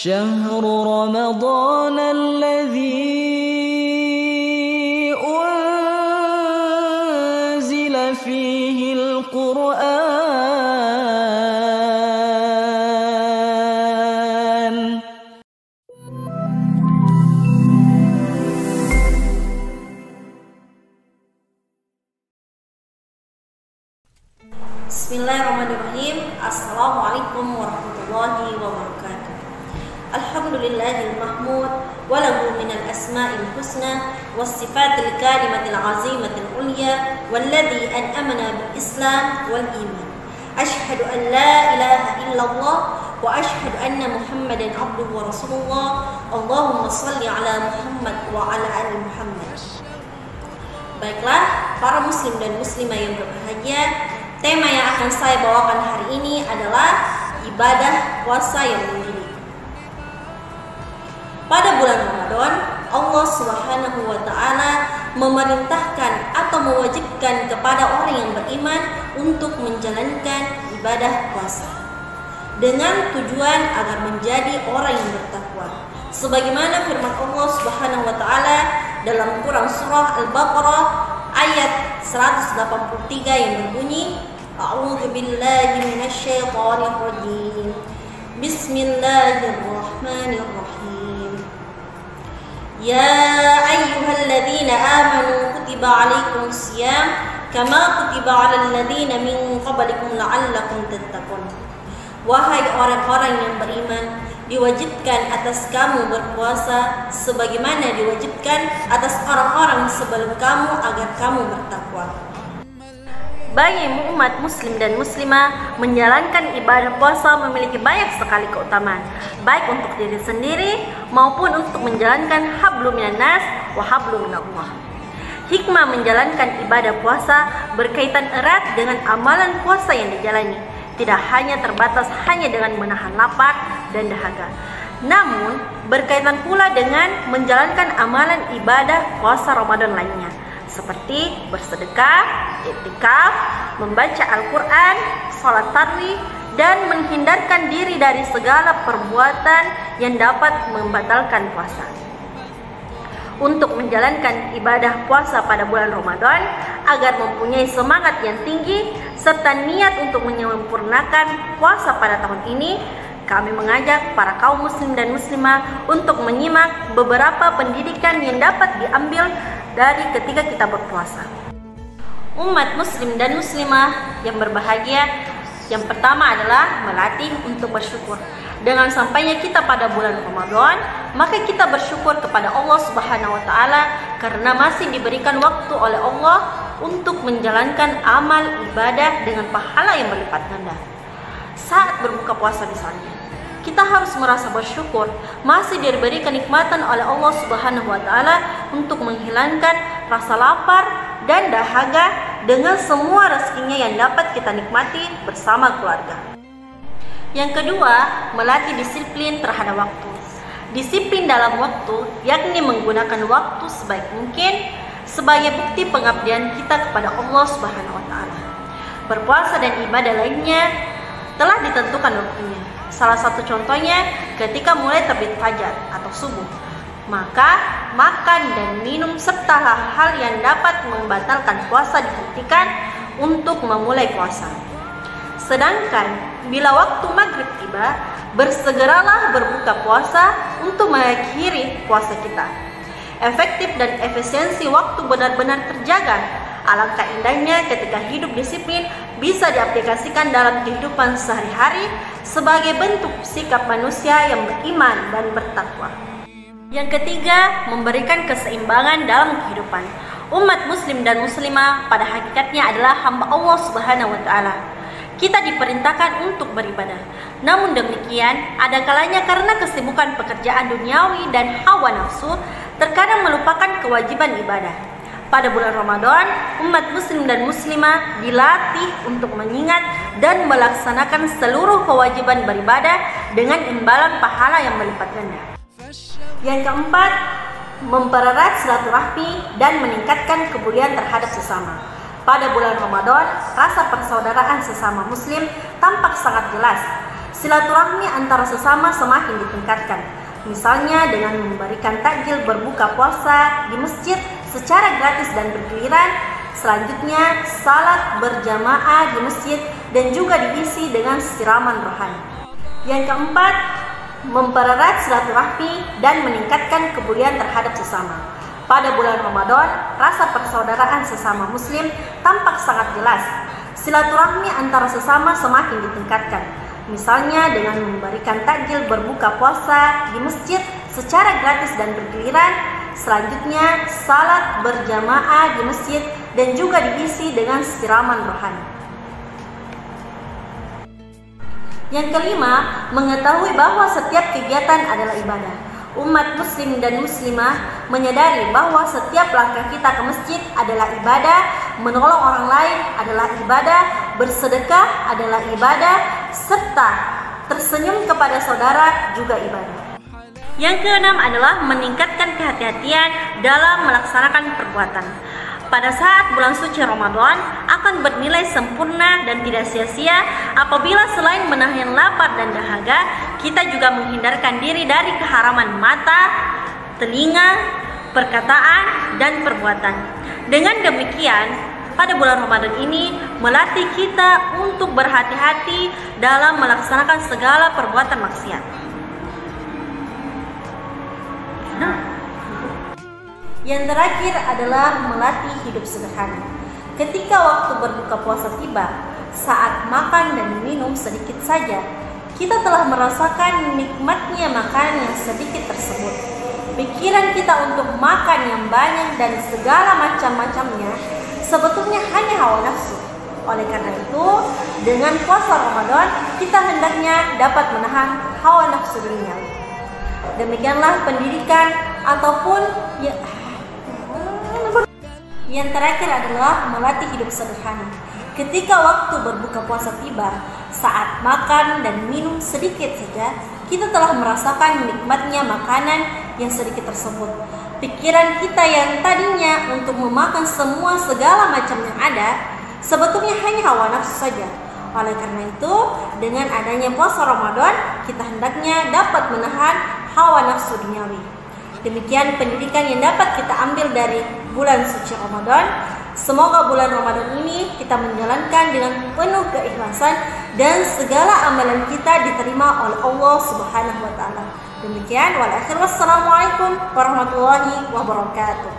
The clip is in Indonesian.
شهر رمضان الذي أنزل فيه القرآن. Bismillahirrahmanirrahim. Assalamualaikum warahmatullahi wabarakatuh. Alhamdulillahil mahmud walahu minal asma'il husna was sifatil kalimatil azimatil ulya walladhi an'amana bil islam wal iman. Ashhadu an la ilaha illallah wa ashhadu anna muhammadan abduhu wa rasulullah. Allahumma salli ala Muhammad wa ala ali Muhammad. Baiklah, para muslim dan muslimah yang berbahagia, tema yang akan saya bawakan hari ini adalah ibadah puasa yang mendidik. Pada bulan Ramadan, Allah Subhanahu wa Ta'ala memerintahkan atau mewajibkan kepada orang yang beriman untuk menjalankan ibadah puasa dengan tujuan agar menjadi orang yang bertakwa. Sebagaimana firman Allah Subhanahu wa Ta'ala dalam Quran surah Al-Baqarah ayat 183 yang berbunyi, A'udzu billahi minasy syaithanir rajim. Bismillahirrahmanirrahim. Ya ayyuhalladzina amanu kutiba 'alaikumus syiyam kama kutiba 'alal ladzina min qablikum la'allakum tattaqun. Wahai orang-orang yang beriman, diwajibkan atas kamu berpuasa sebagaimana diwajibkan atas orang-orang sebelum kamu agar kamu bertakwa. Bagi umat muslim dan muslimah, menjalankan ibadah puasa memiliki banyak sekali keutamaan, baik untuk diri sendiri maupun untuk menjalankan hablum minan nas wa hablum minallah. Hikmah menjalankan ibadah puasa berkaitan erat dengan amalan puasa yang dijalani. Tidak hanya terbatas hanya dengan menahan lapar dan dahaga, namun berkaitan pula dengan menjalankan amalan ibadah puasa Ramadan lainnya, seperti bersedekah, iktikaf, membaca Al-Quran, salat tarawih, dan menghindarkan diri dari segala perbuatan yang dapat membatalkan puasa. Untuk menjalankan ibadah puasa pada bulan Ramadan agar mempunyai semangat yang tinggi serta niat untuk menyempurnakan puasa pada tahun ini, kami mengajak para kaum muslim dan muslimah untuk menyimak beberapa pendidikan yang dapat diambil dari ketika kita berpuasa. Umat muslim dan muslimah yang berbahagia, yang pertama adalah melatih untuk bersyukur. Dengan sampainya kita pada bulan Ramadan, maka kita bersyukur kepada Allah Subhanahu wa Ta'ala karena masih diberikan waktu oleh Allah untuk menjalankan amal ibadah dengan pahala yang berlipat ganda. Saat berbuka puasa misalnya, kita harus merasa bersyukur masih diberi kenikmatan oleh Allah Subhanahu wa Ta'ala untuk menghilangkan rasa lapar dan dahaga dengan semua rezekinya yang dapat kita nikmati bersama keluarga. Yang kedua, melatih disiplin terhadap waktu. Disiplin dalam waktu yakni menggunakan waktu sebaik mungkin sebagai bukti pengabdian kita kepada Allah Subhanahu wa Ta'ala. Berpuasa dan ibadah lainnya telah ditentukan waktunya. Salah satu contohnya ketika mulai terbit fajar atau subuh, maka makan dan minum serta hal-hal yang dapat membatalkan puasa dihentikan untuk memulai puasa. Sedangkan bila waktu maghrib tiba, bersegeralah berbuka puasa untuk mengakhiri puasa kita. Efektif dan efisiensi waktu benar-benar terjaga. Alangkah indahnya ketika hidup disiplin bisa diaplikasikan dalam kehidupan sehari-hari sebagai bentuk sikap manusia yang beriman dan bertakwa. Yang ketiga, memberikan keseimbangan dalam kehidupan. Umat muslim dan muslimah pada hakikatnya adalah hamba Allah Subhanahu wa Ta'ala. Kita diperintahkan untuk beribadah. Namun demikian, ada kalanya karena kesibukan pekerjaan duniawi dan hawa nafsu, terkadang melupakan kewajiban ibadah. Pada bulan Ramadan, umat muslim dan muslimah dilatih untuk mengingat dan melaksanakan seluruh kewajiban beribadah dengan imbalan pahala yang berlipat ganda. Yang keempat, mempererat silaturahmi dan meningkatkan kepedulian terhadap sesama. Pada bulan Ramadan, rasa persaudaraan sesama muslim tampak sangat jelas. Silaturahmi antara sesama semakin ditingkatkan. Misalnya dengan memberikan takjil berbuka puasa di masjid secara gratis dan bergiliran. Selanjutnya, salat berjamaah di masjid dan juga diisi dengan siraman rohani. Yang keempat, mempererat silaturahmi dan meningkatkan kepedulian terhadap sesama. Pada bulan Ramadan, rasa persaudaraan sesama muslim tampak sangat jelas. Silaturahmi antara sesama semakin ditingkatkan. Misalnya dengan memberikan takjil berbuka puasa di masjid secara gratis dan bergiliran. Selanjutnya, salat berjamaah di masjid dan juga diisi dengan siraman rohani. Yang kelima, mengetahui bahwa setiap kegiatan adalah ibadah. Umat muslim dan muslimah menyadari bahwa setiap langkah kita ke masjid adalah ibadah, menolong orang lain adalah ibadah, bersedekah adalah ibadah, serta tersenyum kepada saudara juga ibadah. Yang keenam adalah meningkatkan kehati-hatian dalam melaksanakan perbuatan. Pada saat bulan suci Ramadan akan bernilai sempurna dan tidak sia-sia apabila selain menahan lapar dan dahaga, kita juga menghindarkan diri dari keharaman mata, telinga, perkataan, dan perbuatan. Dengan demikian, pada bulan Ramadan ini melatih kita untuk berhati-hati dalam melaksanakan segala perbuatan maksiat. Yang terakhir adalah melatih hidup sederhana. Ketika waktu berbuka puasa tiba, saat makan dan minum sedikit saja, kita telah merasakan nikmatnya makanan yang sedikit tersebut. Pikiran kita untuk makan yang banyak dan segala macam-macamnya sebetulnya hanya hawa nafsu. Oleh karena itu, dengan puasa Ramadan, kita hendaknya dapat menahan hawa nafsu duniawi. Demikianlah pendidikan ataupun yang terakhir adalah melatih hidup sederhana. Ketika waktu berbuka puasa tiba, saat makan dan minum sedikit saja, kita telah merasakan nikmatnya makanan yang sedikit tersebut. Pikiran kita yang tadinya untuk memakan semua segala macam yang ada, sebetulnya hanya hawa nafsu saja. Oleh karena itu, dengan adanya puasa Ramadan, kita hendaknya dapat menahan hawa nafsu duniawi. Demikian pendidikan yang dapat kita ambil dari bulan suci Ramadan. Semoga bulan Ramadan ini kita menjalankan dengan penuh keikhlasan dan segala amalan kita diterima oleh Allah Subhanahu wa taala. Demikian, wassalamualaikum warahmatullahi wabarakatuh.